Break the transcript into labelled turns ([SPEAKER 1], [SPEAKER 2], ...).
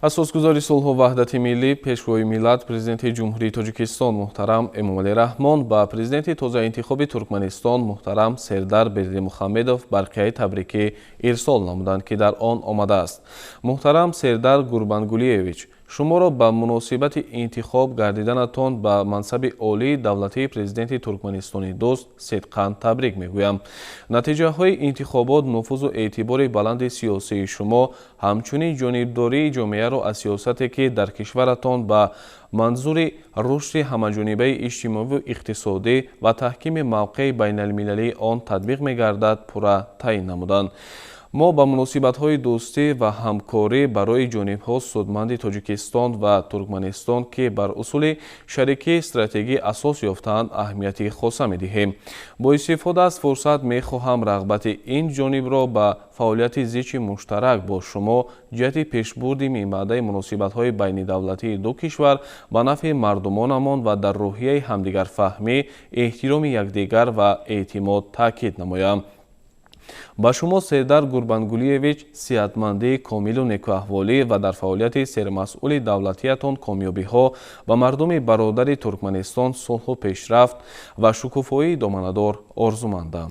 [SPEAKER 1] асосгузори сулҳу ваҳдати миллӣ пешвои миллат президенти ҷумҳурии Тоҷикистон муҳтарам Эмомалӣ Раҳмон ба президенти тозаинтихоби Туркманистон муҳтарам Сердар Бердимухамедов барқияи табрикӣ ирсол намуданд, ки дар он омадааст. Муҳтарам Сердар Гурбангулиевич, шуморо ба муносибати интихоб гардиданатон ба мансаби олии давлатии президенти Туркманистони дӯст сидқан табрик мегӯям. Натиҷаҳои интихобот нуфузу эътибори баланди сиёсии шумо ҳамчунин ҷонибдории ҷомеаро аз сиёсате ки дар кишваратон ба манзури рушди ҳамаҷонибаи иҷтимоиву иқтисодӣ ва таҳкими мавқеи байналмилалии он татбиқ мегардад пурра таъин намуданд. мо ба муносибатҳои дӯстӣ ва ҳамкорӣ барои ҷонибҳо судманди Тоҷикистон ва Туркманистон, ки бар усули шарикии стратегӣ асос ёфтаанд, аҳамияти хоса медиҳем. Бо истифода аз фурсат мехоҳам рағбати ин ҷонибро ба фаъолияти зичи муштарак бо шумо ҷиҳати пешбурди минбаъдаи муносибатҳои байнидавлатии ду кишвар ба нафъи мардумонамон ва дар рӯҳияи ҳамдигарфаҳмӣ, эҳтироми якдигар ва эътимод таъкид намоям. ба шумо Сердар Гурбангулиевич сиҳатмандии комилу некуаҳволӣ ва дар фаъолияти сермасъули давлатиятон комёбиҳо, ба мардуми бародари Туркманистон сулҳу пешрафт ва шукуфоии доманадор орзумандам.